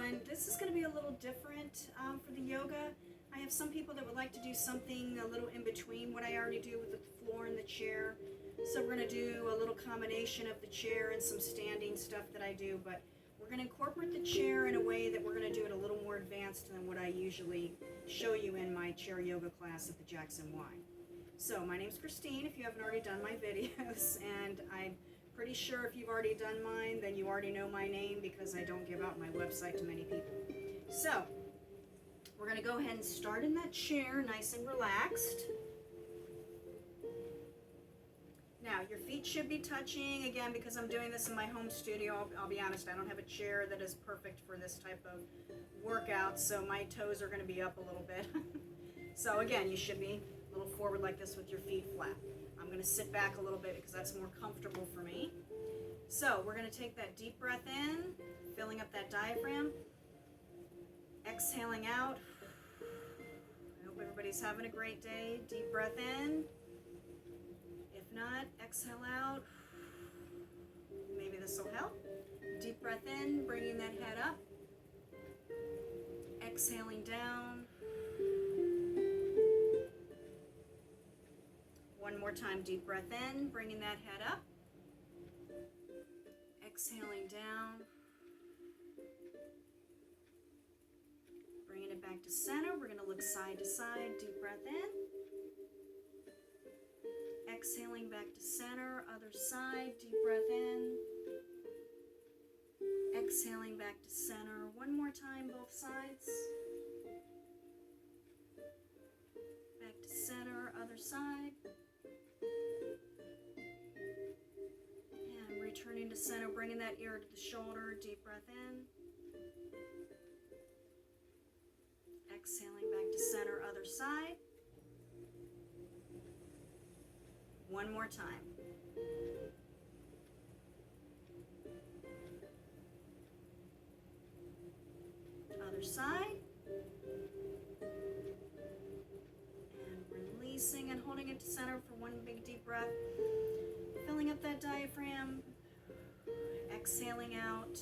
everyone. This is going to be a little different for the yoga. I have some people that would like to do something a little in between what I already do with the floor and the chair. So we're going to do a little combination of the chair and some standing stuff that I do, but we're going to incorporate the chair in a way that we're going to do it a little more advanced than what I usually show you in my chair yoga class at the Jackson Y. So my name's Christine, if you haven't already done my videos, and I'm pretty sure if you've already done mine, then you already know my name because I don't give out my website to many people. So, we're going to go ahead and start in that chair, nice and relaxed. Now, your feet should be touching, again, because I'm doing this in my home studio. I'll be honest, I don't have a chair that is perfect for this type of workout, so my toes are going to be up a little bit. So again, you should be a little forward like this with your feet flat. I'm going to sit back a little bit because that's more comfortable for me. So we're going to take that deep breath in, filling up that diaphragm, exhaling out. I hope everybody's having a great day. Deep breath in. If not, exhale out. Maybe this will help. Deep breath in, bringing that head up. Exhaling down. One more time, deep breath in, bringing that head up. Exhaling down. Bringing it back to center. We're going to look side to side. Deep breath in. Exhaling back to center. Other side. Deep breath in. Exhaling back to center. One more time, both sides. Back to center. Other side. And returning to center, bringing that ear to the shoulder. Deep breath in. Exhaling back to center, other side. One more time. Other side. And releasing and holding it to center for one big deep breath. Filling up that diaphragm. Exhaling out.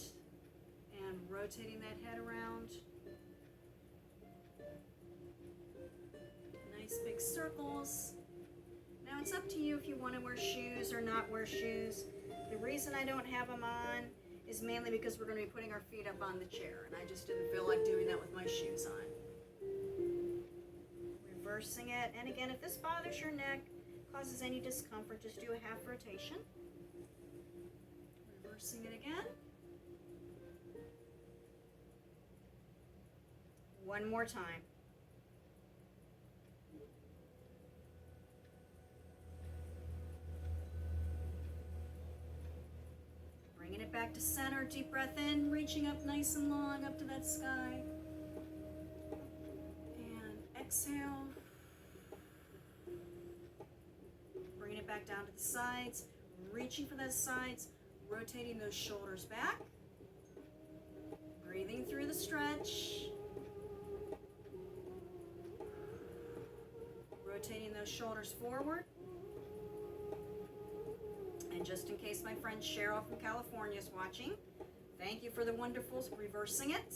And rotating that head around. Nice big circles. Now it's up to you if you want to wear shoes or not wear shoes. The reason I don't have them on is mainly because we're going to be putting our feet up on the chair, and I just didn't feel like doing that with my shoes on. Reversing it, and again, if this bothers your neck, causes any discomfort, just do a half rotation. Reversing it again. One more time. Bringing it back to center, deep breath in, reaching up nice and long up to that sky. And exhale. Bringing it back down to the sides, reaching for those sides, rotating those shoulders back. Breathing through the stretch. Rotating those shoulders forward. And just in case my friend Cheryl from California is watching, thank you for the wonderful reversing it,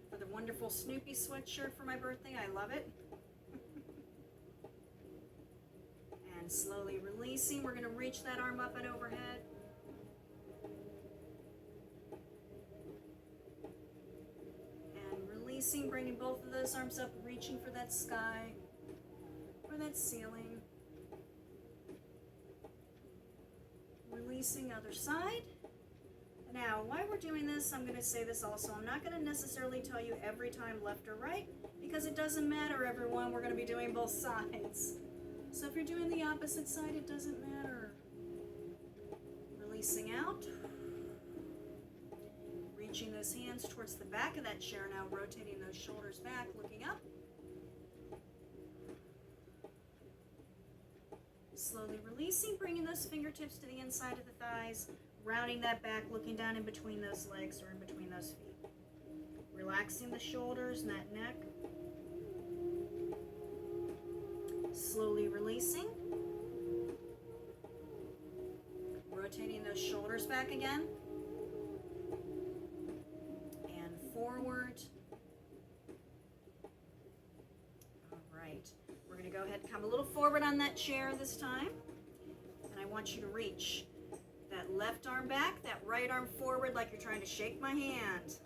for the wonderful Snoopy sweatshirt for my birthday. I love it. And slowly releasing. We're going to reach that arm up and overhead. And releasing, bringing both of those arms up, reaching for that sky or that ceiling. Releasing, other side. Now, while we're doing this, I'm going to say this also. I'm not going to necessarily tell you every time left or right, because it doesn't matter, everyone. We're going to be doing both sides. So if you're doing the opposite side, it doesn't matter. Releasing out. Reaching those hands towards the back of that chair now, rotating those shoulders back, looking up. Slowly releasing, bringing those fingertips to the inside of the thighs, rounding that back, looking down in between those legs or in between those feet. Relaxing the shoulders and that neck. Slowly releasing. Rotating those shoulders back again. And forward. on that chair this time. And I want you to reach that left arm back, that right arm forward like you're trying to shake my hand.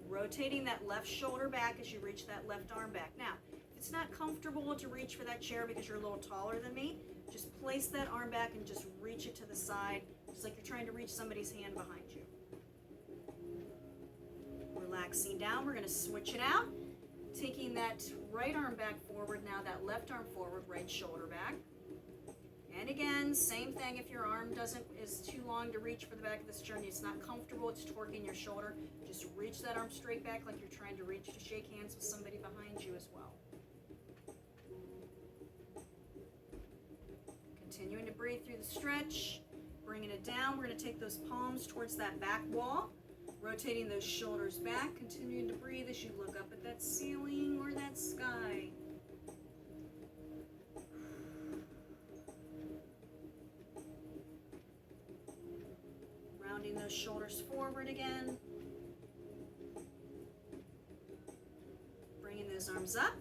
Rotating that left shoulder back as you reach that left arm back. Now, if it's not comfortable to reach for that chair because you're a little taller than me, just place that arm back and just reach it to the side, just like you're trying to reach somebody's hand behind you. Relaxing down, we're going to switch it out. Taking that right arm back forward, now that left arm forward, right shoulder back. And again, same thing, if your arm is too long to reach for the back of this chair and it's not comfortable, it's torquing your shoulder, just reach that arm straight back like you're trying to reach to shake hands with somebody behind you as well. Continuing to breathe through the stretch, bringing it down. We're going to take those palms towards that back wall, rotating those shoulders back, continuing to breathe as you look up at that ceiling or that sky. Rounding those shoulders forward again. Bringing those arms up.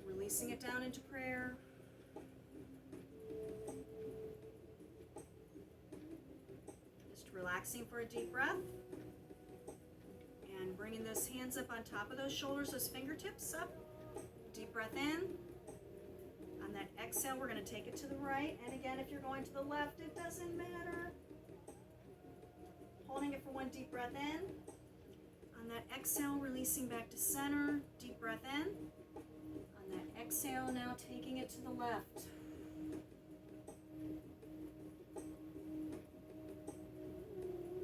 Releasing it down into prayer. Just relaxing for a deep breath. And bringing those hands up on top of those shoulders, those fingertips up. Deep breath in. On that exhale, we're going to take it to the right. And again, if you're going to the left, it doesn't matter. Holding it for one deep breath in. On that exhale, releasing back to center. Deep breath in. On that exhale, now taking it to the left.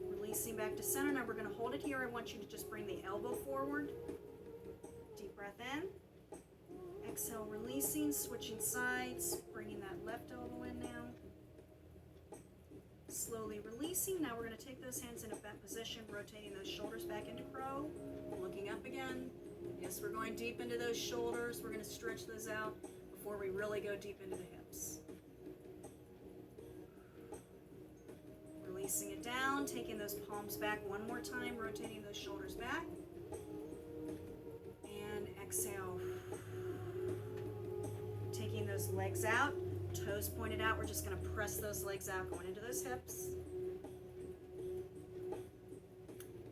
Releasing back to center. Now we're going to hold it here. I want you to just bring the elbow forward. Deep breath in. Exhale, releasing, switching sides, bringing that left elbow in now. Slowly releasing. Now we're going to take those hands in a bent position, rotating those shoulders back into crow, looking up again. Yes, we're going deep into those shoulders. We're going to stretch those out before we really go deep into the hips. Releasing it down, taking those palms back one more time, rotating those shoulders back. And exhale. Taking those legs out, toes pointed out. We're just going to press those legs out, going into those hips.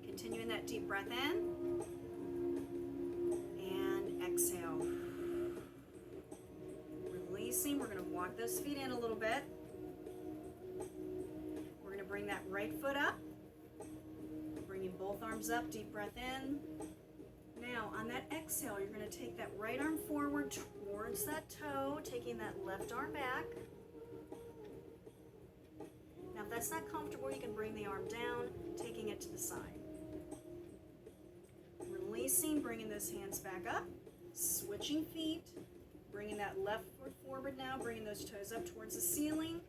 Continuing that deep breath in. And exhale. Releasing. We're going to walk those feet in a little bit. We're going to bring that right foot up. Bringing both arms up, deep breath in. Now, on that exhale, you're going to take that right arm forward towards that toe, taking that left arm back. Now, if that's not comfortable, you can bring the arm down, taking it to the side. Releasing, bringing those hands back up, switching feet, bringing that left foot forward now, bringing those toes up towards the ceiling,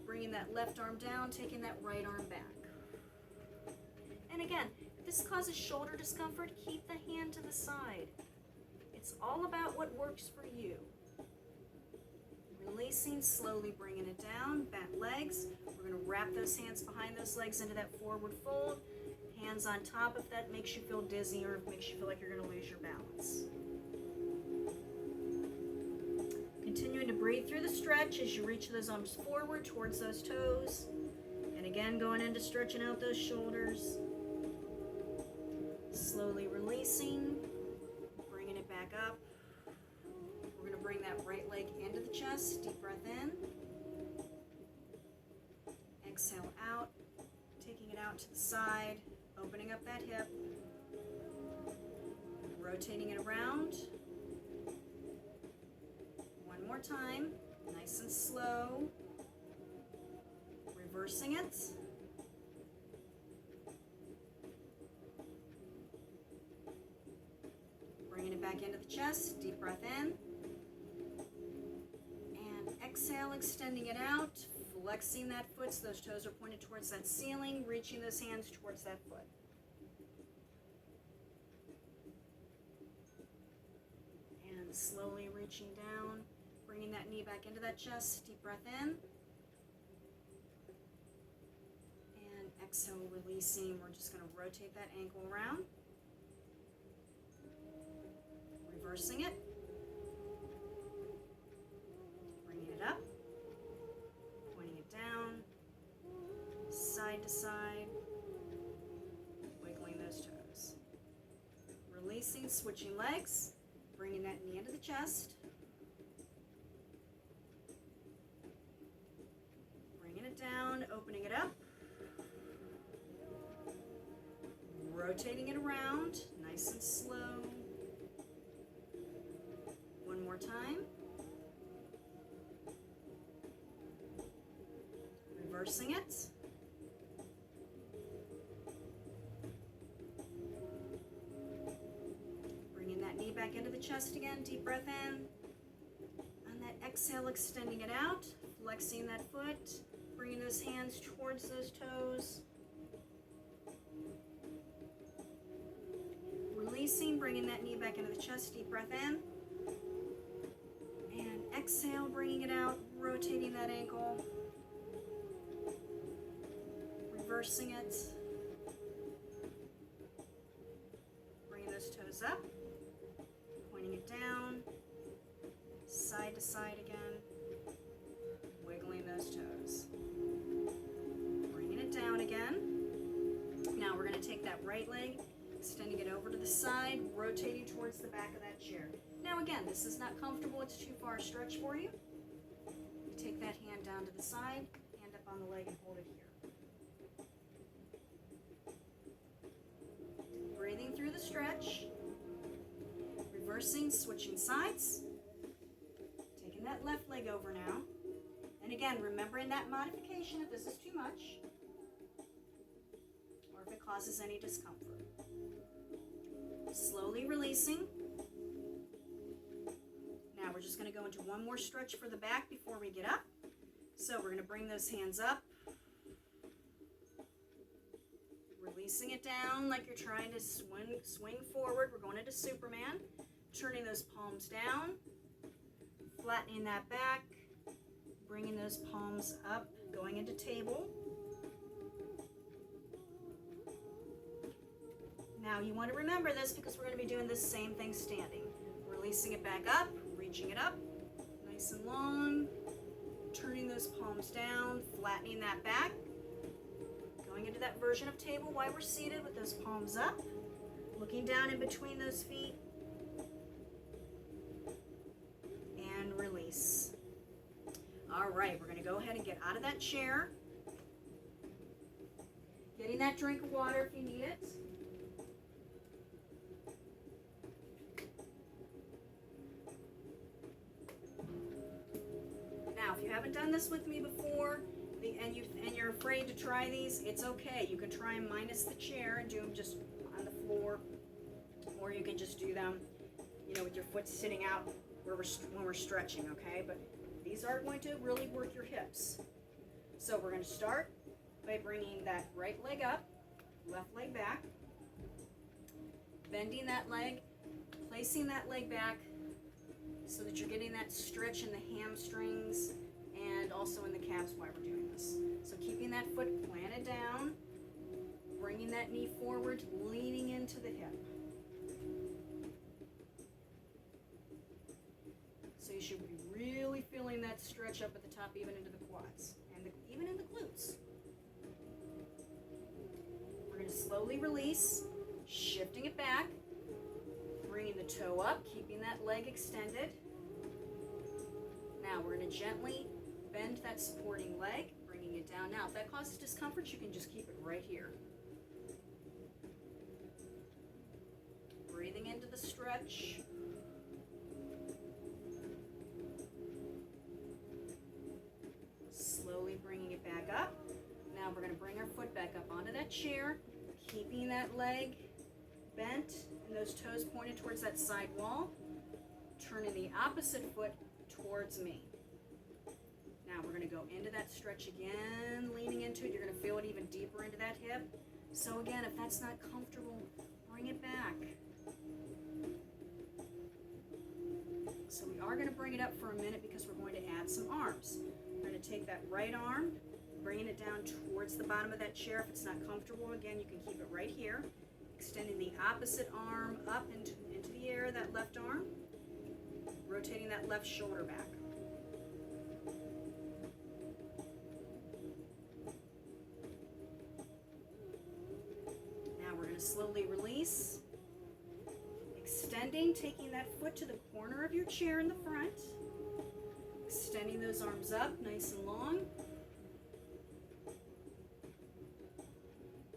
bringing that left arm down, taking that right arm back. And again, if this causes shoulder discomfort, keep the hand to the side. It's all about what works for you. Releasing, slowly bringing it down, bent legs. We're going to wrap those hands behind those legs into that forward fold. Hands on top if that makes you feel dizzy or makes you feel like you're going to lose your balance. Continuing to breathe through the stretch as you reach those arms forward towards those toes. And again, going into stretching out those shoulders. Slowly releasing, bringing it back up. We're going to bring that right leg into the chest. Deep breath in. Exhale out, taking it out to the side, opening up that hip, rotating it around. One more time, nice and slow. Reversing it. Bringing it back into the chest, deep breath in. And exhale, extending it out, flexing that foot so those toes are pointed towards that ceiling, reaching those hands towards that foot. And slowly reaching down, bringing that knee back into that chest, deep breath in. And exhale, releasing. We're just going to rotate that ankle around. reversing it, bringing it up, pointing it down, side to side, wiggling those toes. Releasing, switching legs, bringing that knee into the chest, bringing it down, opening it up, rotating it around, nice and slow. One more time. Reversing it. Bringing that knee back into the chest again, deep breath in. On that exhale, extending it out, flexing that foot, bringing those hands towards those toes. Releasing, bringing that knee back into the chest, deep breath in. And exhale, bringing it out, rotating that ankle. Reversing it. Bringing those toes up, pointing it down, side to side again, wiggling those toes. Bringing it down again. Now we're going to take that right leg, extending it over to the side, rotating towards the back of that chair. Now again, this is not comfortable, it's too far a stretch for you. You take that hand down to the side, hand up on the leg and hold it here. Breathing through the stretch, reversing, switching sides, taking that left leg over now. And again, remembering that modification if this is too much or if it causes any discomfort. Slowly releasing. Now we're just going to go into one more stretch for the back before we get up. So we're going to bring those hands up, releasing it down like you're trying to swing forward. We're going into Superman. Turning those palms down, flattening that back, bringing those palms up, going into table. Now you want to remember this because we're going to be doing this same thing standing. Releasing it back up, reaching it up, nice and long, turning those palms down, flattening that back, going into that version of table while we're seated with those palms up, looking down in between those feet, and release. All right, we're going to go ahead and get out of that chair, getting that drink of water if you need it. Now, if you haven't done this with me before, and you're afraid to try these, it's okay. You can try them minus the chair and do them just on the floor, or you can just do them, with your foot sitting out when we're stretching, okay? But these are going to really work your hips. So we're going to start by bringing that right leg up, left leg back, bending that leg, placing that leg back so that you're getting that stretch in the hamstrings and also in the calves while we're doing this. So keeping that foot planted down, bringing that knee forward, leaning into the hip. So you should be really feeling that stretch up at the top, even into the quads, and even in the glutes. We're going to slowly release, shifting it back, bringing the toe up, keeping that leg extended. Now we're going to gently bend that supporting leg, bringing it down. Now, if that causes discomfort, you can just keep it right here. Breathing into the stretch. Slowly bringing it back up. Now we're going to bring our foot back up onto that chair, keeping that leg bent and those toes pointed towards that side wall. Turning the opposite foot towards me. Now we're going to go into that stretch again, leaning into it. You're going to feel it even deeper into that hip. So again, if that's not comfortable, bring it back. So we are going to bring it up for a minute because we're going to add some arms. We're going to take that right arm, bringing it down towards the bottom of that chair. If it's not comfortable, again, you can keep it right here. Extending the opposite arm up into the air, that left arm. Rotating that left shoulder back. Now we're going to slowly release. Extending, taking that foot to the corner of your chair in the front. Extending those arms up nice and long.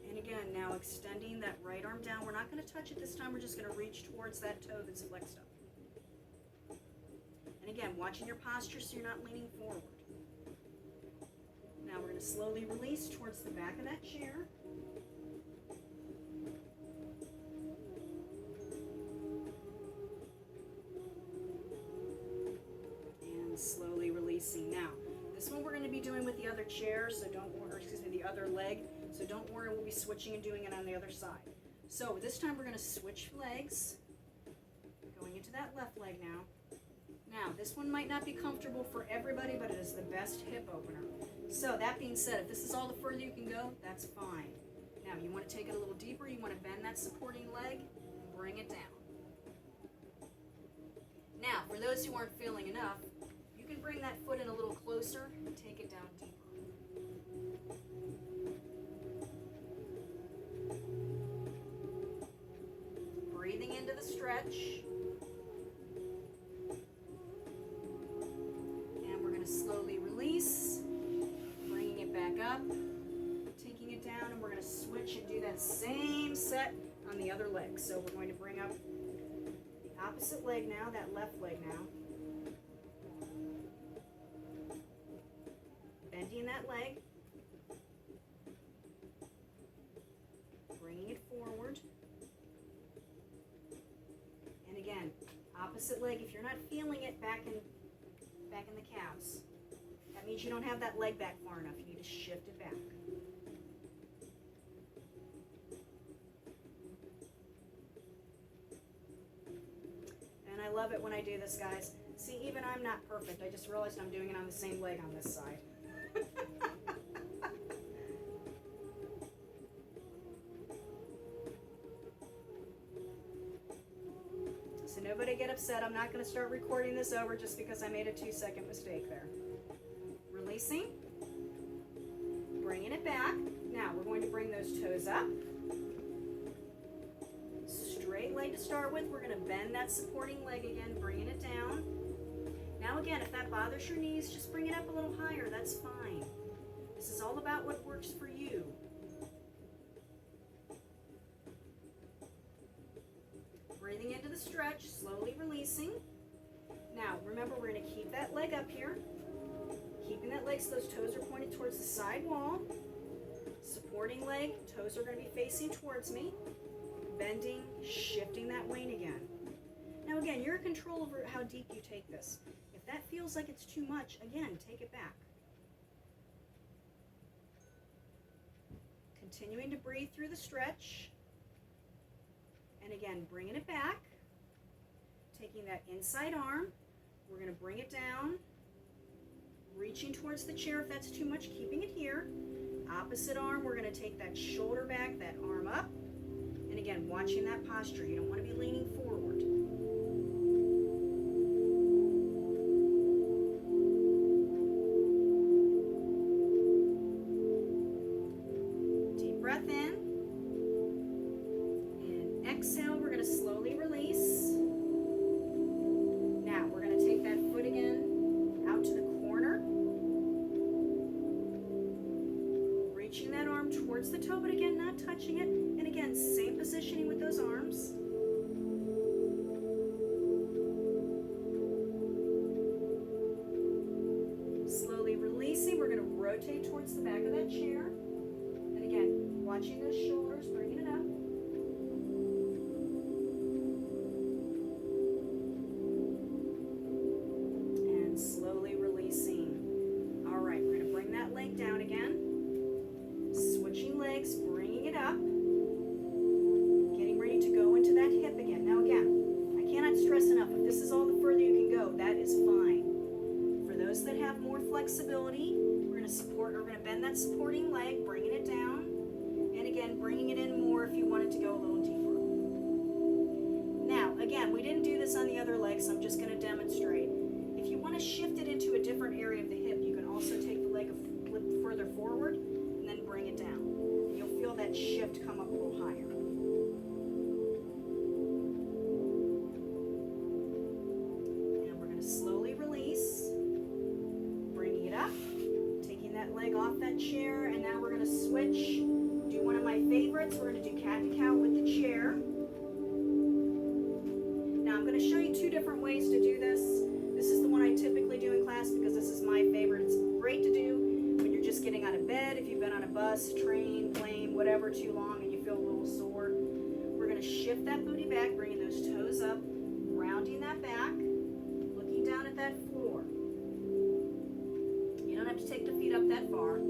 And again, now extending that right arm down. We're not going to touch it this time. We're just going to reach towards that toe that's flexed up. And again, watching your posture so you're not leaning forward. Now we're going to slowly release towards the back of that chair. Slowly releasing. Now, this one we're going to be doing with the other chair, so don't worry, excuse me, the other leg, so don't worry, we'll be switching and doing it on the other side. So this time we're going to switch legs, going into that left leg now. Now, this one might not be comfortable for everybody, but it is the best hip opener. So that being said, if this is all the further you can go, that's fine. Now, you want to take it a little deeper, you want to bend that supporting leg, and bring it down. Now, for those who aren't feeling enough, you can bring that foot in a little closer and take it down deeper. Breathing into the stretch. And we're going to slowly release, bringing it back up, taking it down, and we're going to switch and do that same set on the other leg. So we're going to bring up the opposite leg now, that left leg now. Bending that leg, bringing it forward, and again, opposite leg. If you're not feeling it back in the calves, that means you don't have that leg back far enough. You need to shift it back. And I love it when I do this, guys. See, even I'm not perfect. I just realized I'm doing it on the same leg on this side. So nobody get upset. I'm not going to start recording this over just because I made a 2-second mistake there. Releasing. Bringing it back. Now we're going to bring those toes up. Straight leg to start with. We're going to bend that supporting leg again, bringing it down. Now again, if that bothers your knees, just bring it up a little higher. That's fine. This is all about what works for you. Breathing into the stretch, slowly releasing. Now, remember, we're going to keep that leg up here. Keeping that leg so those toes are pointed towards the side wall. Supporting leg, toes are going to be facing towards me. Bending, shifting that weight again. Now again, you're in control over how deep you take this. If that feels like it's too much, again, take it back. Continuing to breathe through the stretch. And again, bringing it back. Taking that inside arm. We're going to bring it down. Reaching towards the chair if that's too much, keeping it here. Opposite arm, we're going to take that shoulder back, that arm up. And again, watching that posture. You don't want to be leaning forward. Deep breath in. And exhale, we're going to slowly release. Now, we're going to take that foot again out to the corner. Reaching that arm towards the toe, but again, not touching it. And again, same positioning with those arms. Slowly releasing. We're going to rotate towards the back of that chair. And again, watching those shoulders, bringing it up. And slowly releasing. All right, we're going to bring that leg down again. Switching legs, bringing it up. Getting ready to go into that hip again. Now again, I cannot stress enough, if this is all the further you can go, that is fine. For those that have more flexibility, we're going to bend that supporting leg, bringing it down. And again, bringing it in more if you want it to go a little deeper. Now, again, we didn't do this on the other leg, so I'm just going to demonstrate. If you want to shift it into a different area of the hip, you can also take the leg a flip further forward and then bring it down. And you'll feel that shift come up a little higher. And we're going to slowly release, bringing it up, taking that leg off that chair, and now we're going to switch. Do one of my favorites. We're going to do cat and cow with the chair. Now I'm going to show you two different ways to do this. This is the one I typically do in class because this is my favorite. It's great to do when you're just getting out of bed, if you've been on a bus, train, plane, whatever too long and you feel a little sore. We're going to shift that booty back, bringing those toes up, rounding that back, looking down at that floor. You don't have to take the feet up that far.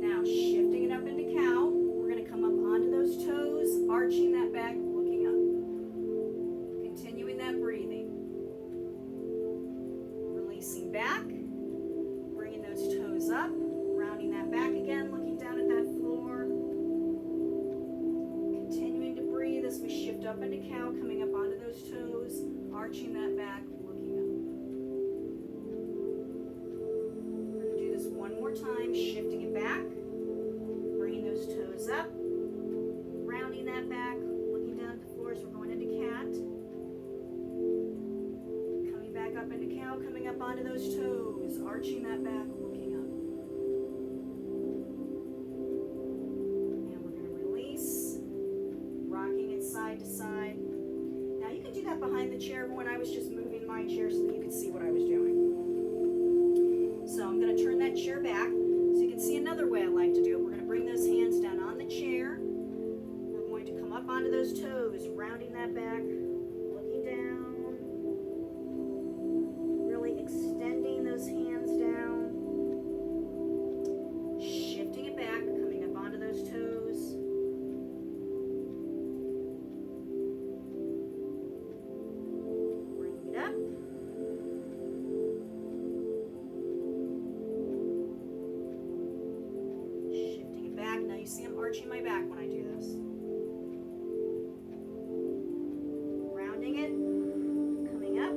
Now shifting it up into cow, we're going to come up onto those toes, arching that back, looking up. Continuing that breathing. Releasing back, bringing those toes up, rounding that back again, looking down at that floor. Continuing to breathe as we shift up into cow, coming up onto those toes, arching that back, looking up. We're going to do this one more time, shifting it back, bringing those toes up, rounding that back, looking down at the floor as we're going into cat. Back up into cow, coming up onto those toes, arching that back, looking up. And we're going to release, rocking it side to side. Now you can do that behind the chair, but when I was just moving my chair so that you could see what I was doing. So I'm going to turn that chair back so you can see another way I like to do it. We're going to bring those hands down on the chair. We're going to come up onto those toes, rounding that back, looking down. Extending those hands down, shifting it back, coming up onto those toes. Bringing it up. Shifting it back. Now you see I'm arching my back when I do this. Rounding it, coming up.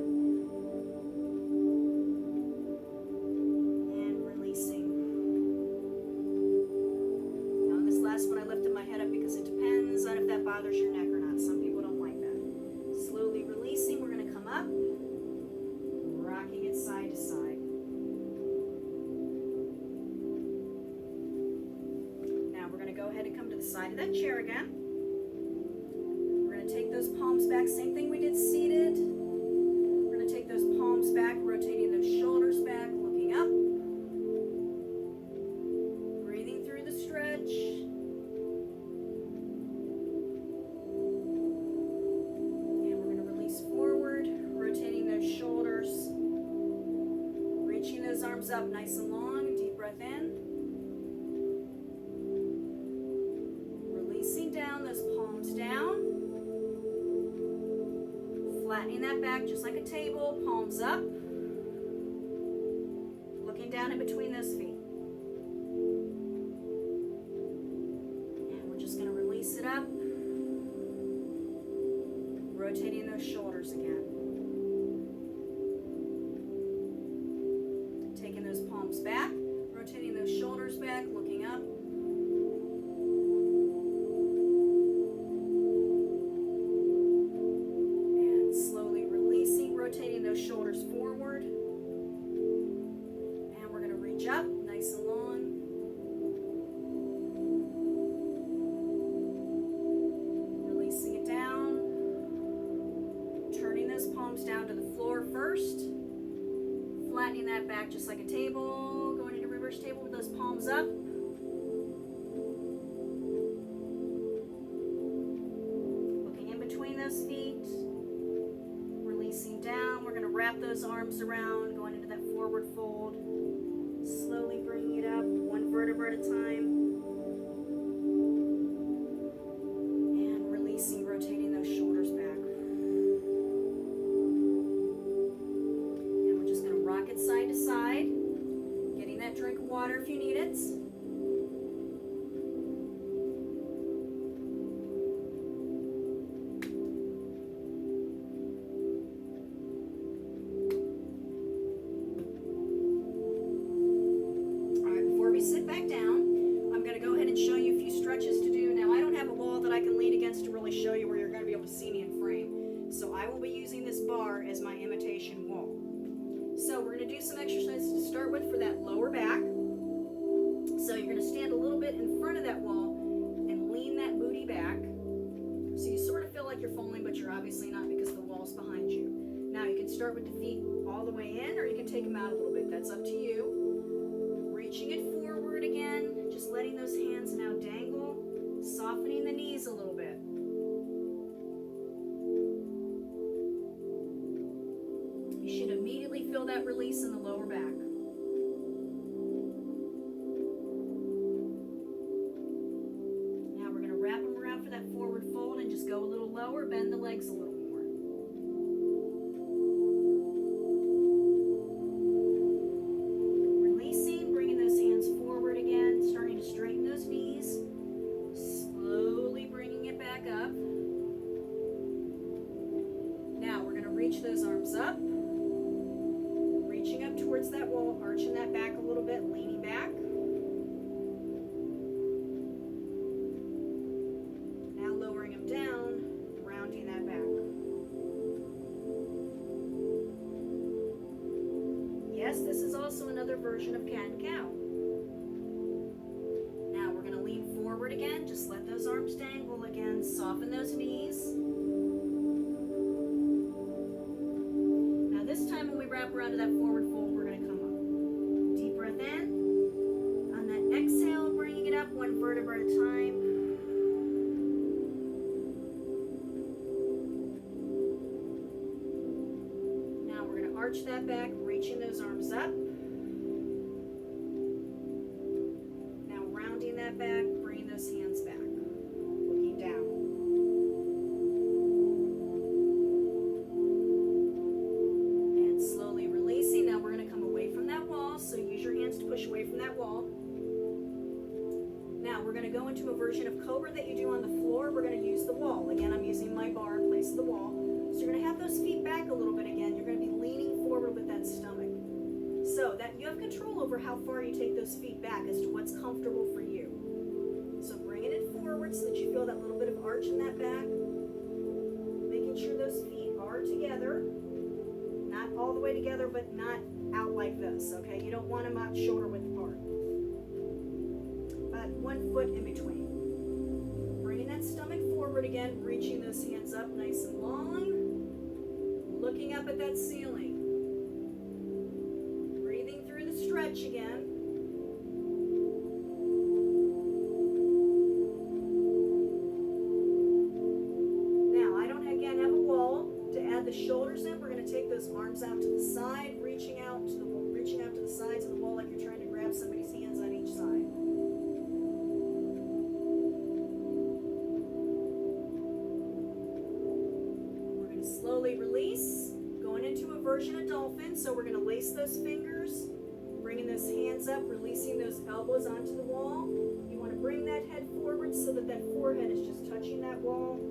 When I lifted my head up because it depends on if that bothers your neck or not. Some people don't like that. Slowly releasing, we're going to come up, rocking it side to side. Now we're going to go ahead and come to the side of that chair again. We're going to take those palms back, same thing we did seated. We're going to take those palms back, rotating those shoulders back, looking up. Breathing through the stretch. Arms up nice and long, deep breath in. Releasing down, those palms down. Flattening that back just like a table, palms up. Looking down in between those feet. And we're just going to release it up. Rotating those shoulders again. Taking those palms back, rotating those shoulders back, looking up. And slowly releasing, rotating those shoulders forward. And we're going to reach up, nice and long. Releasing it down. Turning those palms down to the floor first. Flattening that back just like a table, going into reverse table with those palms up. Looking in between those feet, releasing down. We're going to wrap those arms around, going into that forward fold. Slowly bringing it up, one vertebra at a time. And releasing, rotating those shoulders back. Rock it side to side, getting that drink of water if you need it. some exercises to start with for that lower back. So you're going to stand a little bit in front of that wall and lean that booty back. So you sort of feel like you're falling, but you're obviously not because the wall's behind you. Now you can start with the feet all the way in, or you can take them out a little bit. That's up to you. Reaching it forward again, just letting those hands now dangle, softening the knees a little bit. You should immediately feel that release in the lower back. Now we're going to wrap them around for that forward fold and just go a little lower, bend the legs a little more. Releasing, bringing those hands forward again, starting to straighten those knees, slowly bringing it back up. Now we're going to reach those arms up. Up towards that wall, arching that back a little bit, leaning back. Now lowering them down, rounding that back. Yes, this is also another version of cat and cow. Now we're going to lean forward again, just let those arms dangle again, soften those knees. This time when we wrap around to that forward fold, we're going to come up. Deep breath in. On that exhale, bringing it up one vertebra at a time. Now we're going to arch that back, reaching those arms up. Now rounding that back, bringing those hands back. Looking down. Push away from that wall. Now we're going to go into a version of cobra that you do on the floor. We're going to use the wall. Again, I'm using my bar in place of the wall. So you're going to have those feet back a little bit again. You're going to be leaning forward with that stomach. So that you have control over how far you take those feet back as to what's comfortable for you. So bringing it forward so that you feel that little bit of arch in that back. Making sure those feet are together. Not all the way together, but not out like this, okay? You don't want them out shoulder width apart. But 1 foot in between. Bringing that stomach forward again, reaching those hands up nice and long. Looking up at that ceiling. Breathing through the stretch again. Now, I don't again have a wall to add the shoulders in. We're going to take those arms out to the side, reaching out to the sides of the wall like you're trying to grab somebody's hands on each side. We're going to slowly release, going into a version of dolphin. So we're going to lace those fingers, bringing those hands up, releasing those elbows onto the wall. You want to bring that head forward so that that forehead is just touching that wall.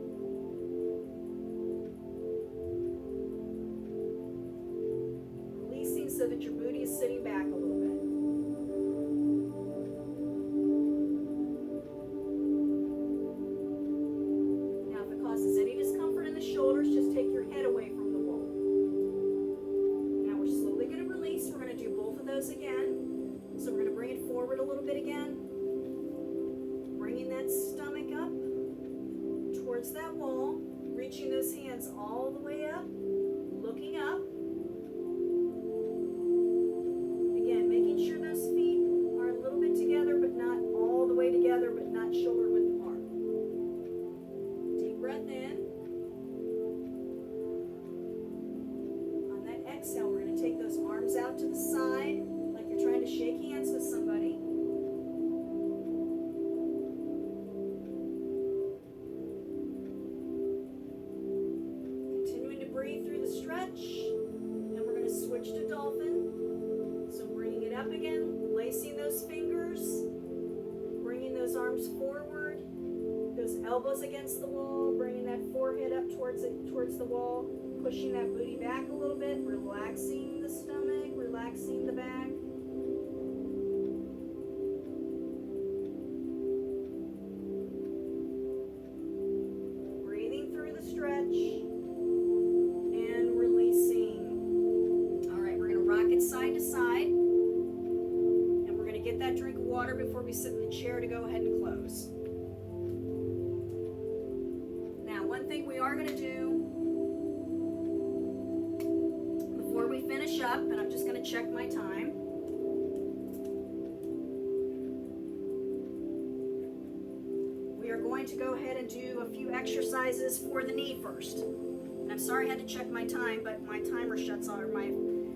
So that your booty is sitting back a little bit. Now, if it causes any discomfort in the shoulders, just take your head away from the wall. Now, we're slowly going to release. We're going to do both of those again. So we're going to bring it forward a little bit again. Bringing that stomach up towards that wall. Reaching those hands all the way up. Looking up. Together, but not shoulder width apart. Deep breath in. On that exhale, we're going to take those arms out to the side like you're trying to shake hands with somebody. Continuing to breathe through the stretch. Then we're going to switch to dolphin. So bringing it up again, lacing those fingers. Those arms forward, those elbows against the wall, bringing that forehead up towards the wall, pushing that booty back a little bit, relaxing the stomach, relaxing the back. Breathing through the stretch and releasing. All right, we're going to rock it side to side. water before we sit in the chair to go ahead and close. Now, one thing we are going to do before we finish up, and I'm just going to check my time. We are going to go ahead and do a few exercises for the knee first. And I'm sorry I had to check my time, but my timer shuts off, or my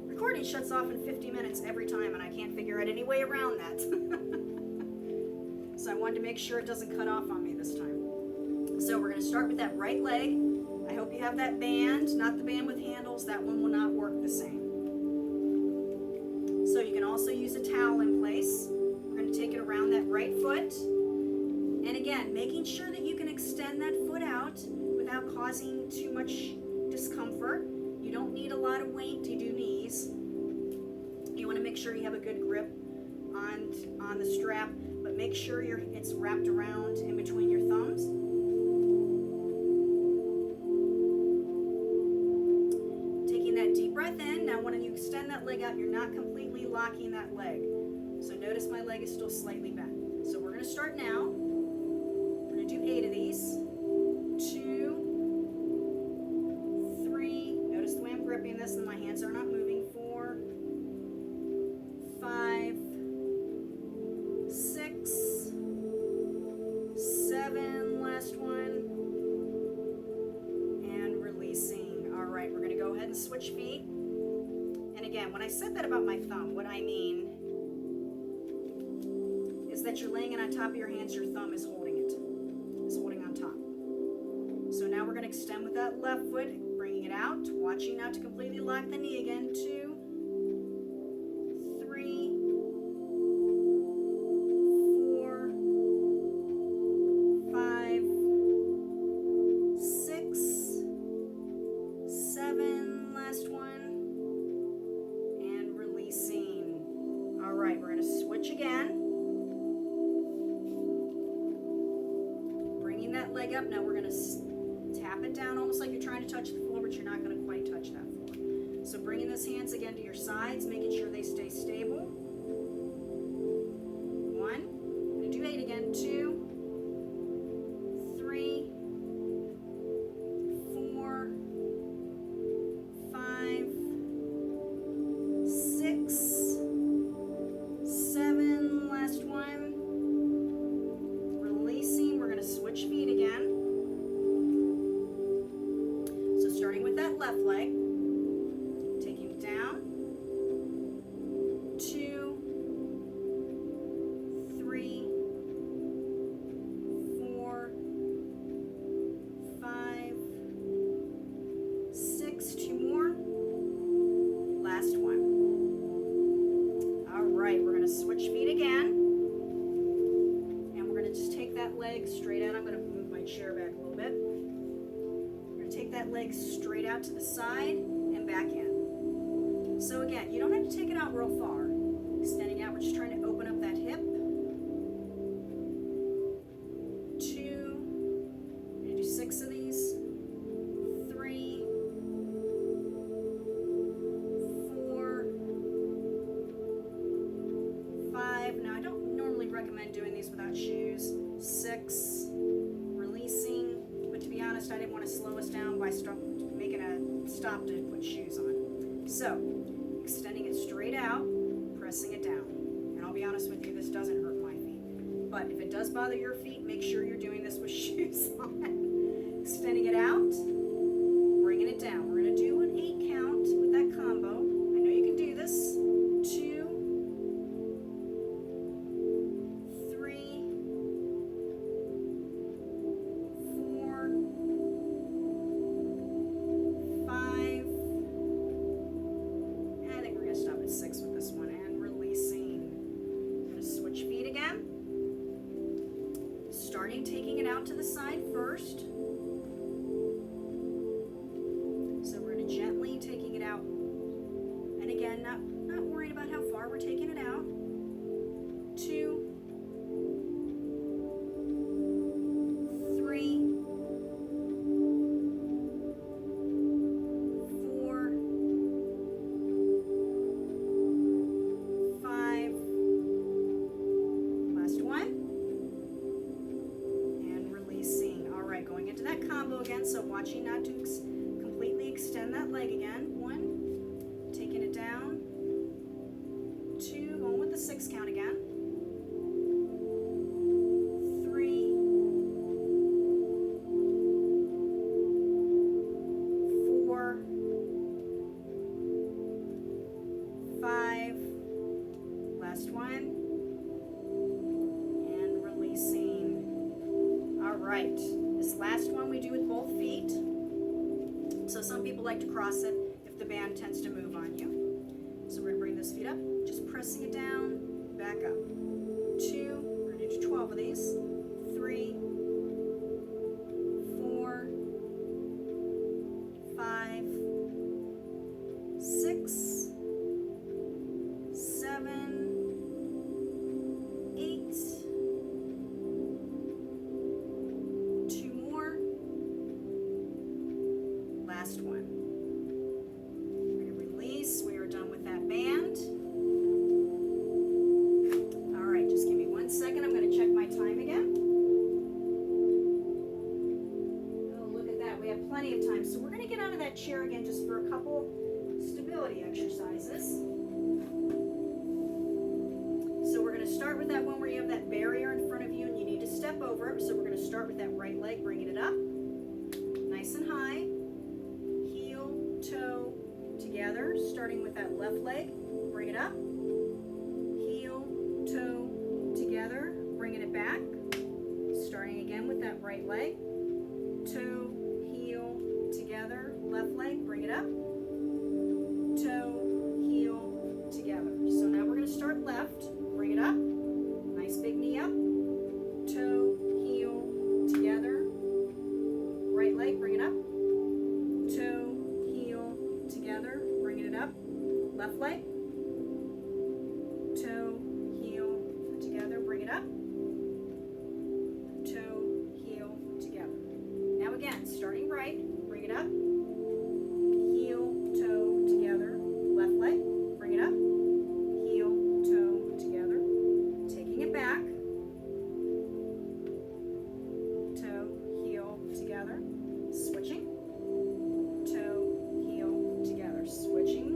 recording shuts off in 50 minutes every time, and I can't figure out any way around that. So I wanted to make sure it doesn't cut off on me this time. So we're going to start with that right leg. I hope you have that band, not the band with handles. That one will not work the same. So you can also use a towel in place. We're going to take it around that right foot. And again, making sure that you can extend that foot out without causing too much discomfort. You don't need a lot of weight to do knees. You want to make sure you have a good grip on the strap, but make sure it's wrapped around in between your thumbs. Taking that deep breath in. Now when you extend that leg out, you're not completely locking that leg. So notice my leg is still slightly bent. So we're going to start now. We're going to do 8 of these. 2, 3. Notice the way I'm gripping this and my hands are not moving. 4, 5, 6, 7. Last one. And releasing. All right, we're going to go ahead and switch feet. And again, when I said that about my thumb, what I mean is that you're laying it on top of your hands, your thumb is holding it. Is holding on top. So now we're going to extend with that left foot, bringing it out, watching not to completely lock the knee again. 2, 3, 4, 5, 6, 7. Last one. And releasing. All right, we're going to switch again. Bringing that leg up. Now we're going to tap it down almost like you're trying to touch the floor, but you're not going to quite touch that floor. So bringing those hands again to your sides, making sure they stay stable. 1. I'm going to do 8 again. 2, 3, 4, 5, 6, 7. Last one. Releasing. We're going to switch feet again. So starting with that left leg, taking it down. 2, 3, 4, 5, 6. 2 more. Last one. All right, we're going to switch feet again. And we're going to just take that leg straight out. I'm going to move my chair back a little bit. We're going to take that leg straight out to the side and back in. So again, you don't have to take it out real far. Extending out, we're just trying to open up that hip. 2, we're going to do 6 of these. 3, 4, 5. Now I don't normally recommend doing these without shoes. 6, releasing. But to be honest, I didn't want to slow us down by making a stop to put shoes on. So, extending it straight out, pressing it down. And I'll be honest with you, this doesn't hurt my feet. But if it does bother your feet, make sure you're doing this with shoes on. Extending it out, bringing it down. We're going to do an 8 count with that combo. I know you can do this. 2, 3, 4, 5. I think we're going to stop at 6 with this one. And releasing. I'm going to switch feet again. Starting taking it out to the side first. So we're going to gently taking it out. And again, not worrying about how far we're taking it out. 2, 3, 4, 5, watching not to completely extend that leg again. 1, taking it down. 2, going with the 6 count again. 3, 4, 5, last one, and releasing. All right, this last one we do with both feet. So some people like to cross it if the band tends to move on you. So we're gonna bring those feet up, just pressing it down, back up. 2, we're gonna do 12 of these. 3, 4, 5, 6, 7, 8, 2 more, last one. We're going to release. We are done with that band. All right, just give me 1 second. I'm going to check my time again. Oh, look at that. We have plenty of time. So we're going to get out of that chair again just for a couple stability exercises. So we're going to start with that one where you have that barrier in front of you and you need to step over it. So we're going to start with that right leg, bringing it up, nice and high, heel, toe, together, starting with that left leg, bring it up, heel, toe, together, bringing it back, starting again with that right leg, toe, heel, together, left leg, bring it up, toe, heel, together. So now we're going to start left, bring it up, nice big knee up, toe, heel, together, right leg, bring it up, toe, heel, together, bringing it up, left leg, toe, heel, together, bring it up, toe, heel, together. Now again, starting right, bring it up, heel, toe, together, left leg, bring it up, heel, toe, together, taking it back, toe, heel, together, switching, toe, heel, together, switching,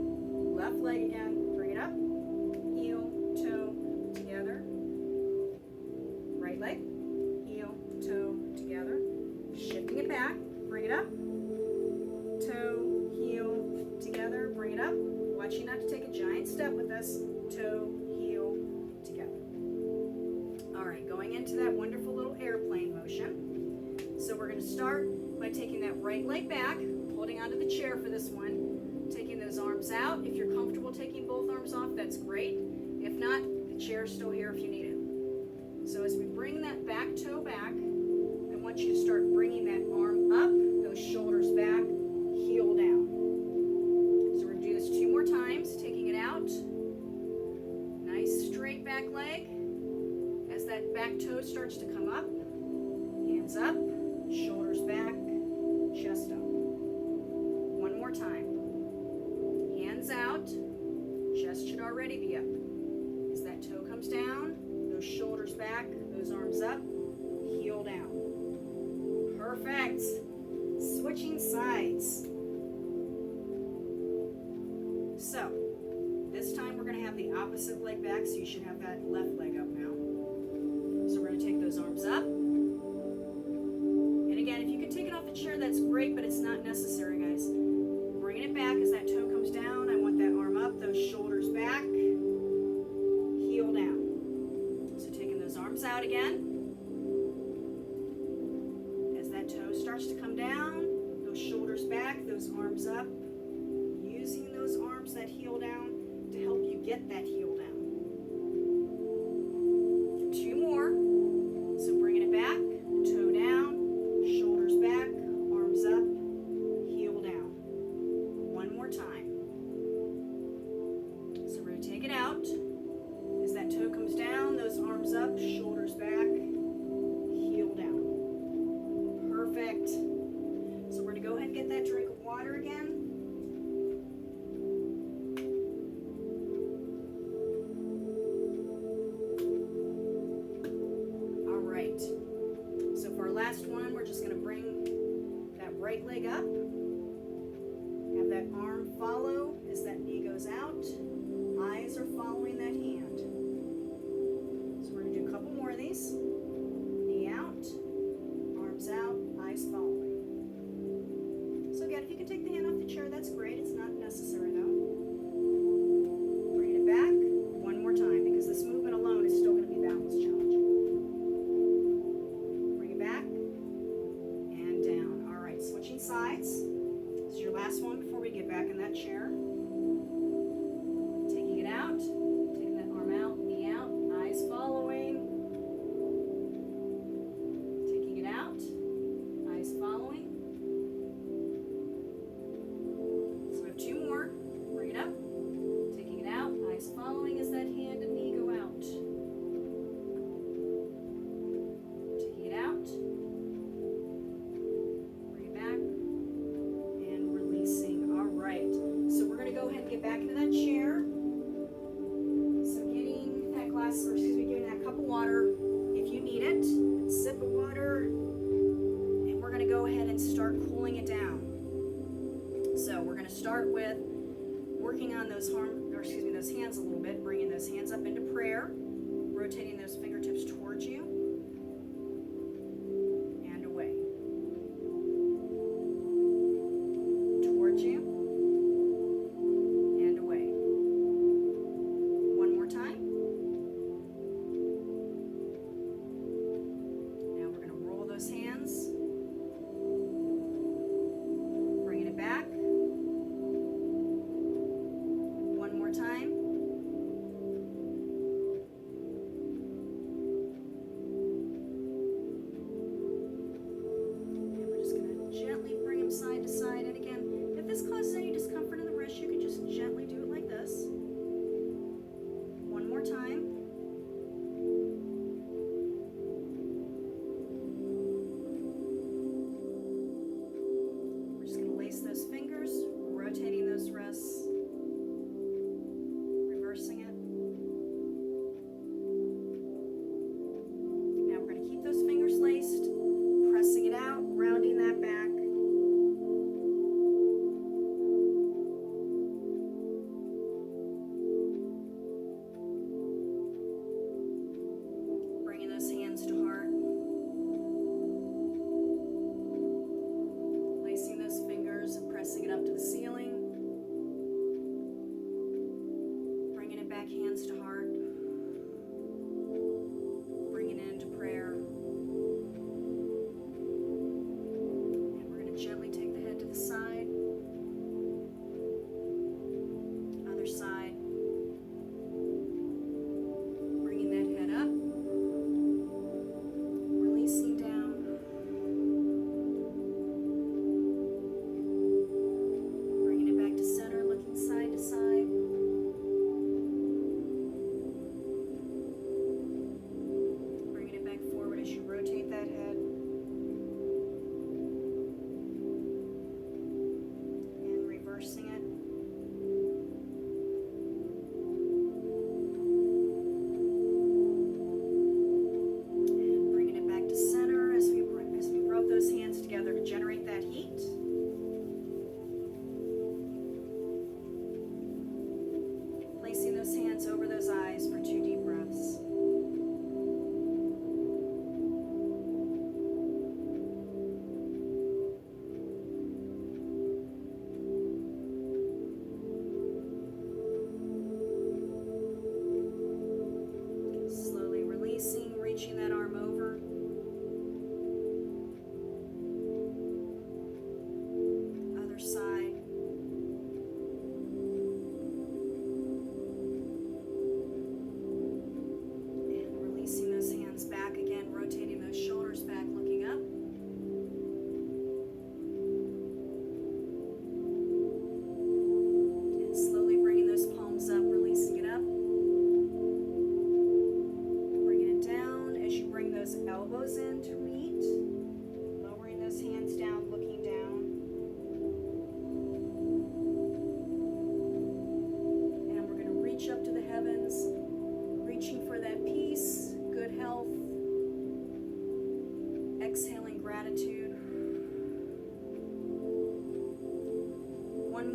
left leg again, bring it up, heel, toe, together, right leg, heel, toe, together, shifting it back, bring it up, toe, heel, together, bring it up, watching not to take a giant step with this, toe, heel, together. All right, going into that wonderful little airplane motion. So we're going to start by taking that right leg back, holding onto the chair for this one, taking those arms out. If you're comfortable taking both arms off, that's great. If not, the chair's still here if you need it. So as we bring that back toe back, I want you to start bringing that arm up, those shoulders back, heel down. So we're going to do this 2 more times, taking it out. Nice straight back leg. As that back toe starts to come up, hands up, shoulders back, chest up. 1 more time. Hands out, chest should already be up. As that toe comes down, those shoulders back, those arms up, heel down. Perfect. Switching sides. So, this time we're going to have the opposite leg back, so you should have that left leg up now. So we're going to take those arms up. And again, if you can take it off the chair, that's great, but it's not necessary, guys. Bringing it back as that toe comes down. I want that arm up, those shoulders back, heel down. So taking those arms out again. As that toe starts to come down, those shoulders back, those arms up. Using those arms, that heel down, to help you get that heel down. 2 more. So bringing it back, toe down, shoulders back, arms up, heel down. 1 more time. So we're going to take it out. As that toe comes down, those arms up, shoulders back, heel down. Perfect. So we're going to go ahead and get that drink of water again. right leg up. Have that arm follow as that knee goes out. Eyes are following that hand. So we're going to do a couple more of these. Knee out, arms out, eyes following. So again, if you can take the hand off the chair, that's great. It's not necessary though. Bring it back one more time because this movement alone is still going to be balance challenge. Bring it back and down. All right, switching sides. This is your last one before we get back in that chair. Taking it out, taking that arm out, knee out, eyes following. Taking it out, eyes following. So we have two more. Bring it up, taking it out, eyes following as that hand and knee go out. Taking it out, bring it back, and releasing. All right, so we're going to go ahead and get back into that chair. So getting that glass, or excuse me, getting that cup of water if you need it. Sip of water, and we're going to go ahead and start cooling it down. So we're going to start with working on those those hands a little bit, bringing those hands up into prayer, rotating those fingertips towards you and away. Towards you and away. One more time. Now we're going to roll those hands, bringing it back. One more time.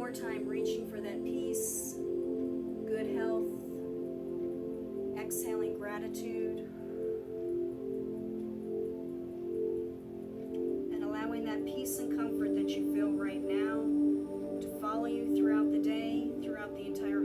more time reaching for that peace, good health, exhaling gratitude, and allowing that peace and comfort that you feel right now to follow you throughout the day, throughout the entire